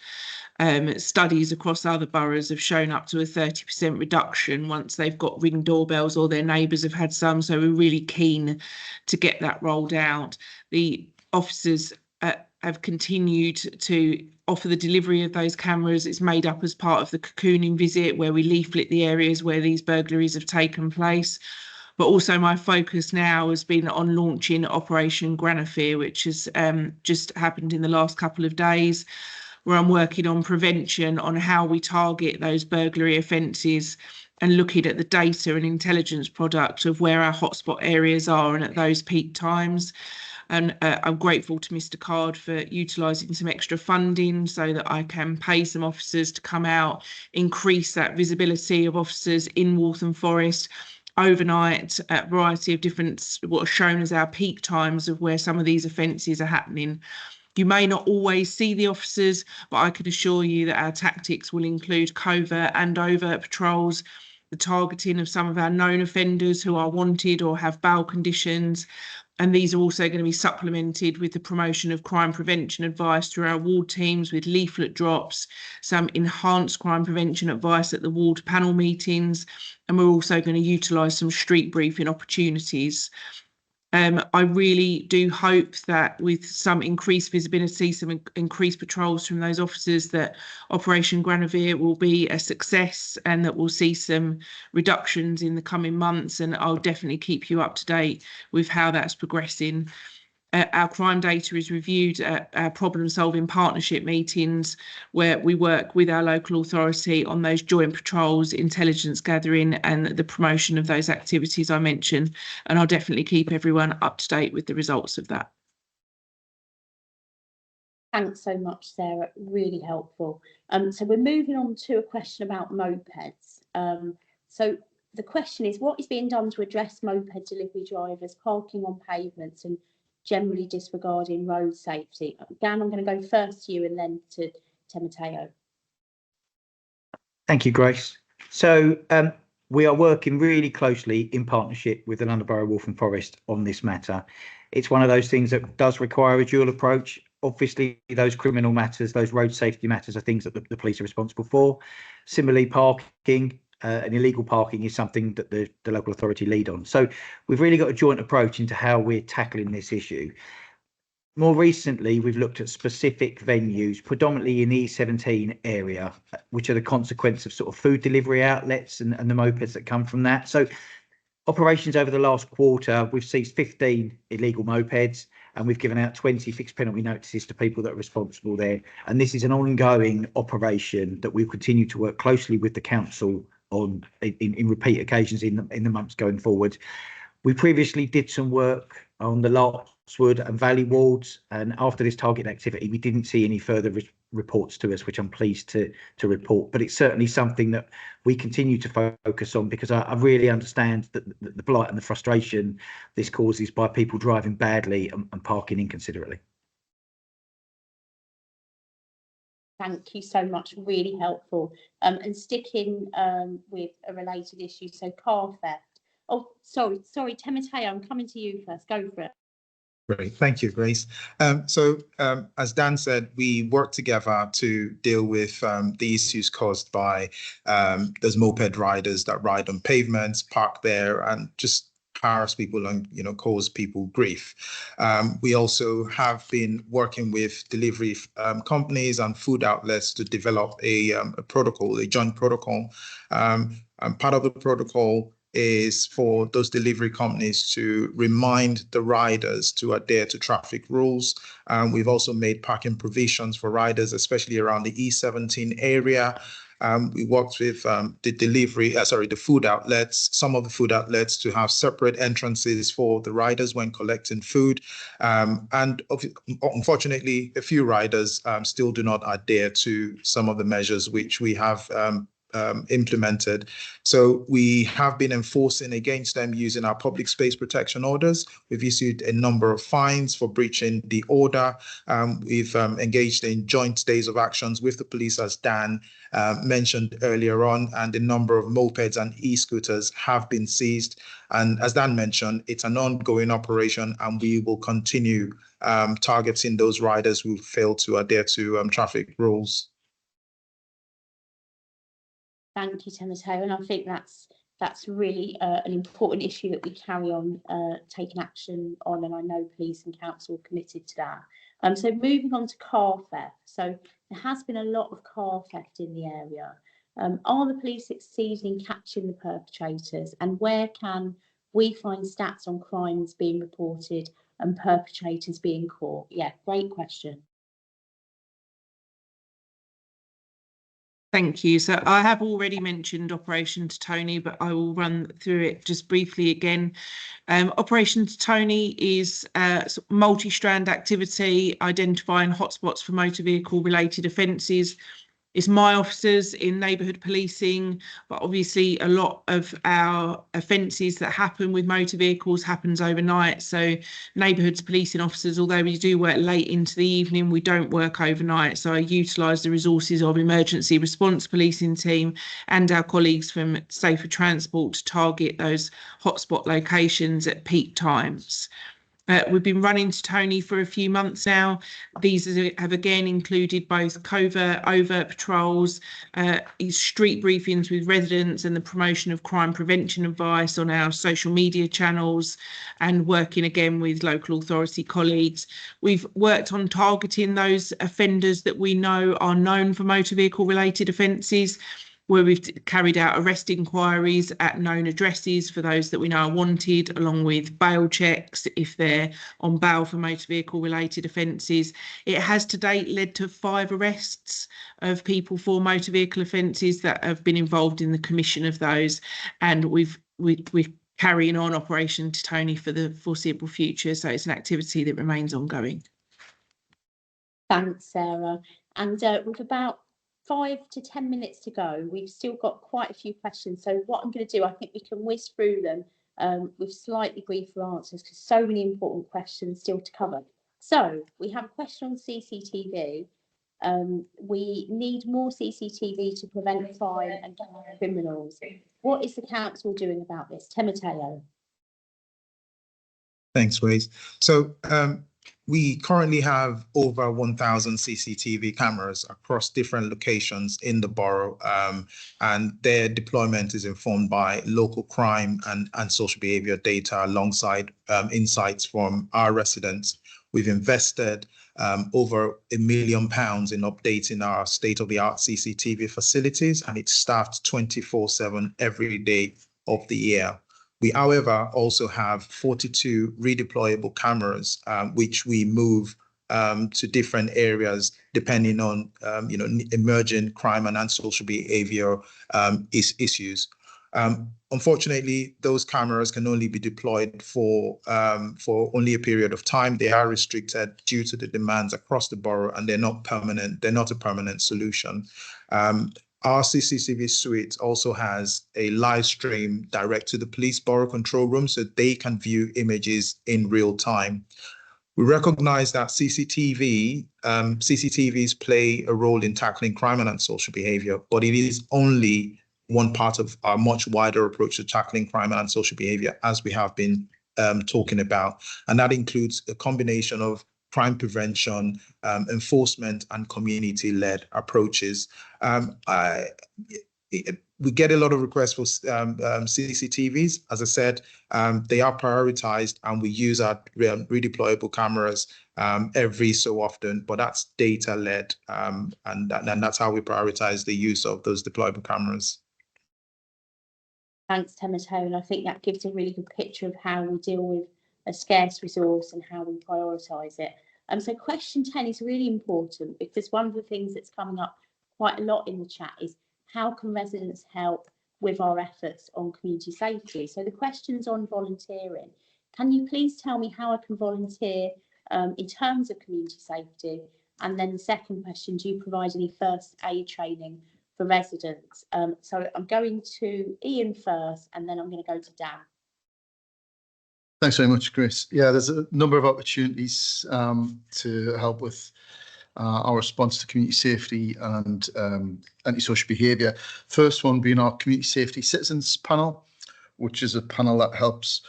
Studies across other boroughs have shown up to a 30% reduction once they've got Ring doorbells or their neighbours have had some. So we're really keen to get that rolled out. The officers have continued to offer the delivery of those cameras. It's made up as part of the cocooning visit, where we leaflet the areas where these burglaries have taken place. But also my focus now has been on launching Operation Graffiti, which has just happened in the last couple of days, where I'm working on prevention, on how we target those burglary offences and looking at the data and intelligence product of where our hotspot areas are and at those peak times. And I'm grateful to Mr. Card for utilising some extra funding so that I can pay some officers to come out, increase that visibility of officers in Waltham Forest overnight at a variety of different, what are shown as our peak times of where some of these offences are happening. You may not always see the officers, but I can assure you that our tactics will include covert and overt patrols, the targeting of some of our known offenders who are wanted or have bail conditions. And these are also going to be supplemented with the promotion of crime prevention advice through our ward teams, with leaflet drops, some enhanced crime prevention advice at the ward panel meetings, and we're also going to utilise some street briefing opportunities. I really do hope that with some increased visibility, some increased patrols from those officers, that Operation Graffiti will be a success and that we'll see some reductions in the coming months. And I'll definitely keep you up to date with how that's progressing. Our crime data is reviewed at our problem-solving partnership meetings, where we work with our local authority on those joint patrols, intelligence gathering and the promotion of those activities I mentioned. And I'll definitely keep everyone up to date with the results of that. Thanks so much, Sarah. Really helpful. So we're moving on to a question about mopeds. So the question is, what is being done to address moped delivery drivers parking on pavements and generally disregarding road safety? Dan, I'm going to go first to you and then to Mateo. Thank you, Grace. So we are working really closely in partnership with the London Borough of Waltham Forest on this matter. It's one of those things that does require a dual approach. Obviously, those criminal matters, those road safety matters are things that the police are responsible for. Similarly, parking and illegal parking is something that the local authority lead on. So we've really got a joint approach into how we're tackling this issue. More recently, we've looked at specific venues, predominantly in the E17 area, which are the consequence of sort of food delivery outlets and the mopeds that come from that. So operations over the last quarter, we've seized 15 illegal mopeds and we've given out 20 fixed penalty notices to people that are responsible there. And this is an ongoing operation that we'll continue to work closely with the council on in repeat occasions in the months going forward. We previously did some work on the Larkswood and Valley wards, and after this target activity, we didn't see any further reports to us, which I'm pleased to report. But it's certainly something that we continue to focus on, because I really understand that the blight and the frustration this causes by people driving badly and parking inconsiderately. Thank you so much, really helpful. And sticking with a related issue, so car theft. Oh, sorry, Timoteo, I'm coming to you first. Go for it. Great, thank you, Grace. As Dan said, we work together to deal with the issues caused by those moped riders that ride on pavements, park there, and just harass people and cause people grief. We also have been working with delivery companies and food outlets to develop a protocol, a joint protocol. And part of the protocol is for those delivery companies to remind the riders to adhere to traffic rules. We've also made parking provisions for riders, especially around the E17 area. We worked with the food outlets, some of the food outlets to have separate entrances for the riders when collecting food. And unfortunately, a few riders still do not adhere to some of the measures which we have implemented. So we have been enforcing against them using our public space protection orders. We've issued a number of fines for breaching the order. We've engaged in joint days of actions with the police, as Dan mentioned earlier on, and a number of mopeds and e-scooters have been seized. And as Dan mentioned, it's an ongoing operation, and we will continue targeting those riders who fail to adhere to traffic rules. Thank you, Timoteo, and I think that's really an important issue that we carry on taking action on, and I know police and council are committed to that. So moving on to car theft. So there has been a lot of car theft in the area. Are the police succeeding in catching the perpetrators, and where can we find stats on crimes being reported and perpetrators being caught? Yeah, great question. Thank you. So I have already mentioned Operation Tony, but I will run through it just briefly again. Operation Tony is multi-strand activity, identifying hotspots for motor vehicle related offences. It's my officers in neighbourhood policing, but obviously a lot of our offences that happen with motor vehicles happens overnight. So neighbourhoods policing officers, although we do work late into the evening, we don't work overnight. So I utilise the resources of emergency response policing team and our colleagues from Safer Transport to target those hotspot locations at peak times. We've been running to Tony for a few months now. These have again included both covert, overt patrols, street briefings with residents, and the promotion of crime prevention advice on our social media channels, and working again with local authority colleagues. We've worked on targeting those offenders that we know are known for motor vehicle related offences, where we've carried out arrest inquiries at known addresses for those that we know are wanted, along with bail checks if they're on bail for motor vehicle related offences. It has to date led to 5 arrests of people for motor vehicle offences that have been involved in the commission of those, and we're carrying on Operation Tony for the foreseeable future, so it's an activity that remains ongoing. Thanks, Sarah. And with about 5 to 10 minutes to go, we've still got quite a few questions. So what I'm going to do, I think we can whiz through them with slightly briefer answers, because so many important questions still to cover. So we have a question on CCTV. We need more CCTV to prevent crime and catch criminals. What is the council doing about this? Timoteo. Thanks, Grace. So we currently have over 1,000 CCTV cameras across different locations in the borough, and their deployment is informed by local crime and social behaviour data alongside insights from our residents. We've invested over £1 million in updating our state-of-the-art CCTV facilities, and it's staffed 24/7 every day of the year. We, however, also have 42 redeployable cameras, which we move to different areas depending on emerging crime and social behaviour issues. Unfortunately, those cameras can only be deployed for only a period of time. They are restricted due to the demands across the borough, and they're not permanent. They're not a permanent solution. Our CCTV suite also has a live stream direct to the police borough control room, so they can view images in real time. We recognize that CCTVs play a role in tackling crime and social behavior, but it is only one part of our much wider approach to tackling crime and social behavior, as we have been talking about. And that includes a combination of crime prevention, enforcement, and community-led approaches. We get a lot of requests for CCTVs. As I said, they are prioritized, and we use our redeployable cameras every so often, but that's data-led, and that's how we prioritize the use of those deployable cameras. Thanks, Temito, and I think that gives a really good picture of how we deal with a scarce resource and how we prioritise it. So question 10 is really important, because one of the things that's coming up quite a lot in the chat is how can residents help with our efforts on community safety? So the question's on volunteering. Can you please tell me how I can volunteer in terms of community safety? And then the second question, do you provide any first aid training for residents? So I'm going to Ian first, and then I'm going to go to Dan. Thanks very much, Chris. Yeah, there's a number of opportunities to help with our response to community safety and antisocial behaviour. First one being our Community Safety Citizens panel, which is a panel that helps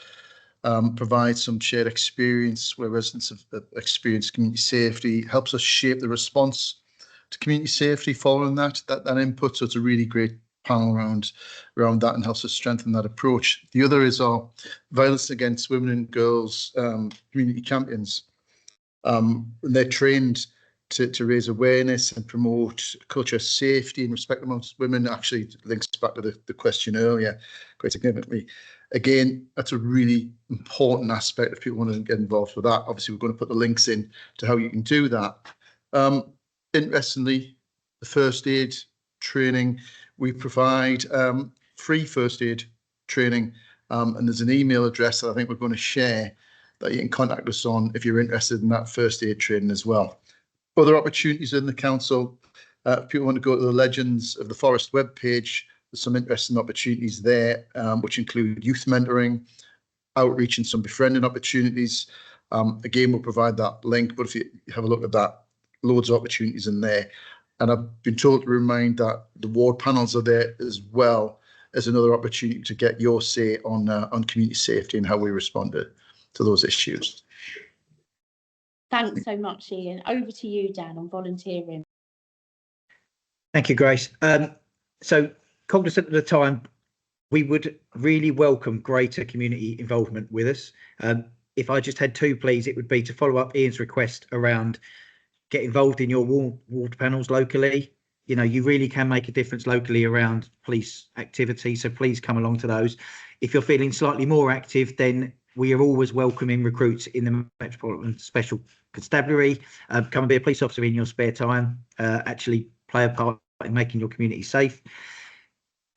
provide some shared experience where residents have experienced community safety, helps us shape the response to community safety following that input. So it's a really great panel around that and helps us strengthen that approach. The other is our Violence Against Women and Girls community champions. They're trained to raise awareness and promote culture of safety and respect amongst women. Actually links back to the question earlier quite significantly. Again, that's a really important aspect if people want to get involved with that. Obviously, we're going to put the links in to how you can do that. Interestingly, the first aid training, we provide free first aid training, and there's an email address that I think we're going to share that you can contact us on if you're interested in that first aid training as well. Other opportunities in the council, if people want to go to the Legends of the Forest webpage, there's some interesting opportunities there, which include youth mentoring, outreach, and some befriending opportunities. Again, we'll provide that link, but if you have a look at that, loads of opportunities in there. And I've been told to remind that the ward panels are there as well as another opportunity to get your say on community safety and how we respond to those issues. Thanks so much, Ian. Over to you, Dan, on volunteering. Thank you, Grace. So cognizant of the time, we would really welcome greater community involvement with us. If I just had two pleas, it would be to follow up Ian's request around get involved in your ward panels locally. You know, you really can make a difference locally around police activity, so please come along to those. If you're feeling slightly more active, then we are always welcoming recruits in the Metropolitan Special Constabulary. Come and be a police officer in your spare time, actually play a part in making your community safe.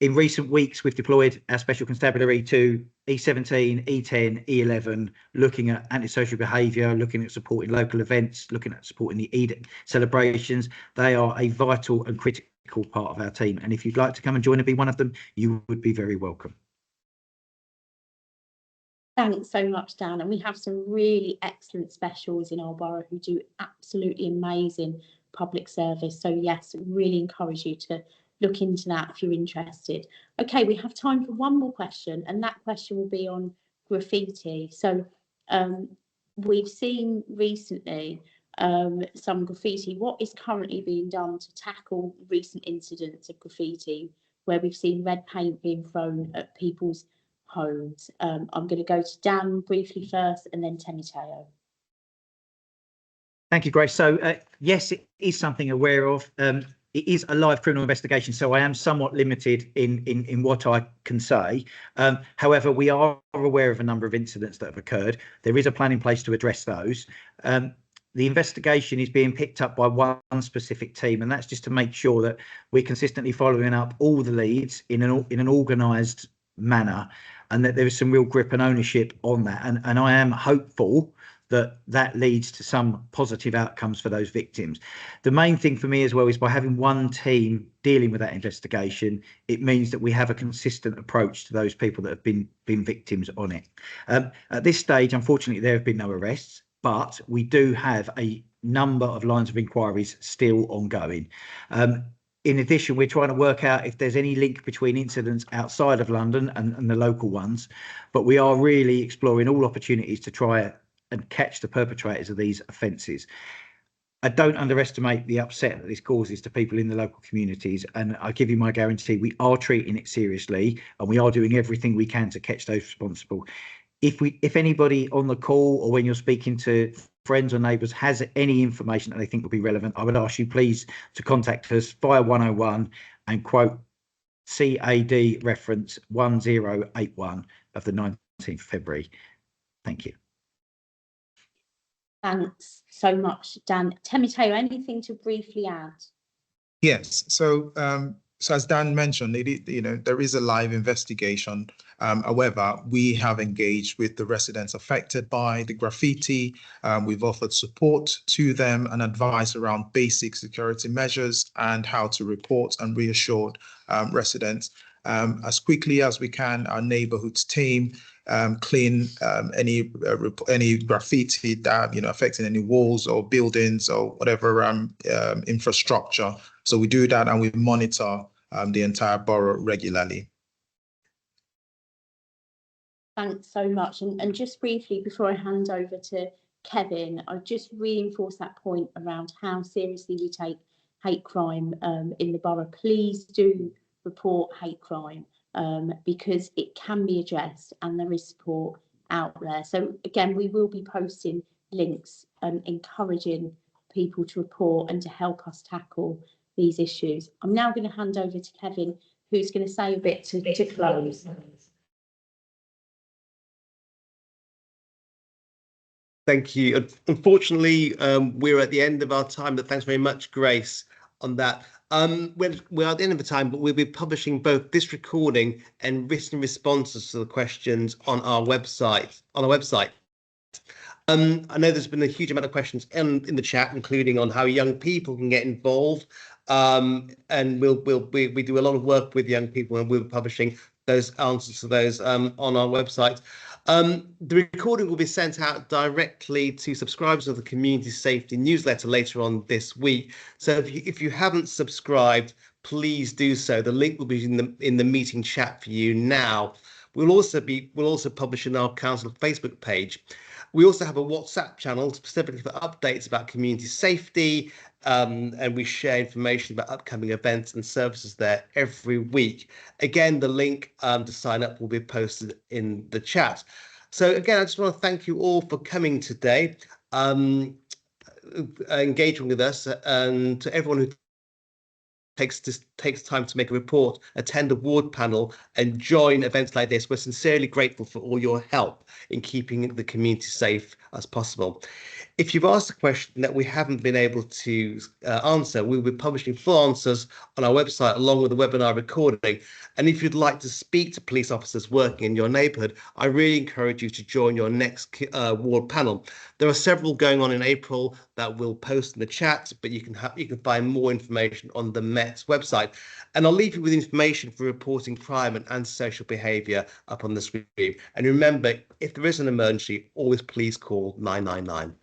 In recent weeks, we've deployed our Special Constabulary to E17, E10, E11, looking at antisocial behaviour, looking at supporting local events, looking at supporting the Eid celebrations. They are a vital and critical part of our team. And if you'd like to come and join and be one of them, you would be very welcome. Thanks so much, Dan. And we have some really excellent specials in our borough who do absolutely amazing public service. So yes, really encourage you to look into that if you're interested. Okay, we have time for one more question, and that question will be on graffiti. So we've seen recently some graffiti. What is currently being done to tackle recent incidents of graffiti where we've seen red paint being thrown at people's homes? I'm going to go to Dan briefly first, and then Temito. Thank you, Grace. So yes, it is something aware of. It is a live criminal investigation, so I am somewhat limited in what I can say. However, we are aware of a number of incidents that have occurred. There is a plan in place to address those. The investigation is being picked up by one specific team, and that's just to make sure that we're consistently following up all the leads in an organised manner, and that there is some real grip and ownership on that. And I am hopeful that leads to some positive outcomes for those victims. The main thing for me as well is by having one team dealing with that investigation, it means that we have a consistent approach to those people that have been victims on it. At this stage, unfortunately, there have been no arrests, but we do have a number of lines of inquiries still ongoing. In addition, we're trying to work out if there's any link between incidents outside of London and the local ones, but we are really exploring all opportunities to try and catch the perpetrators of these offences. I don't underestimate the upset that this causes to people in the local communities, and I give you my guarantee we are treating it seriously and we are doing everything we can to catch those responsible. If anybody on the call or when you're speaking to friends or neighbours has any information that they think would be relevant, I would ask you please to contact us via 101 and quote CAD reference 1081 of the 19th of February. Thank you. Thanks so much, Dan. Temitayo, anything to briefly add? Yes. So as Dan mentioned, there is a live investigation. However, we have engaged with the residents affected by the graffiti. We've offered support to them and advice around basic security measures and how to report and reassure residents. As quickly as we can, our neighborhoods team clean any graffiti that affecting any walls or buildings or whatever infrastructure. So we do that and we monitor the entire borough regularly. Thanks so much. And just briefly, before I hand over to Kevin, I'll just reinforce that point around how seriously we take hate crime in the borough. Please do report hate crime because it can be addressed and there is support out there. So again, we will be posting links encouraging people to report and to help us tackle these issues. I'm now going to hand over to Kevin, who's going to say a bit to close. Thank you. Unfortunately, we're at the end of our time, but thanks very much, Grace, on that. We're at the end of the time, but we'll be publishing both this recording and written responses to the questions on our website. I know there's been a huge amount of questions in the chat, including on how young people can get involved. And we do a lot of work with young people, and we'll be publishing those answers to those on our website. The recording will be sent out directly to subscribers of the Community Safety newsletter later on this week. So if you haven't subscribed, please do so. The link will be in the meeting chat for you now. We'll also publish in our council Facebook page. We also have a WhatsApp channel specifically for updates about community safety, and we share information about upcoming events and services there every week. Again, the link to sign up will be posted in the chat. So again, I just want to thank you all for coming today, engaging with us, and to everyone who takes time to make a report, attend a ward panel and join events like this. We're sincerely grateful for all your help in keeping the community safe as possible. If you've asked a question that we haven't been able to answer, we'll be publishing full answers on our website along with the webinar recording. And if you'd like to speak to police officers working in your neighbourhood, I really encourage you to join your next ward panel. There are several going on in April that we'll post in the chat, but you can find more information on the Met's website. And I'll leave you with information for reporting crime and antisocial behaviour up on the screen. And remember, if there is an emergency, always please call 999.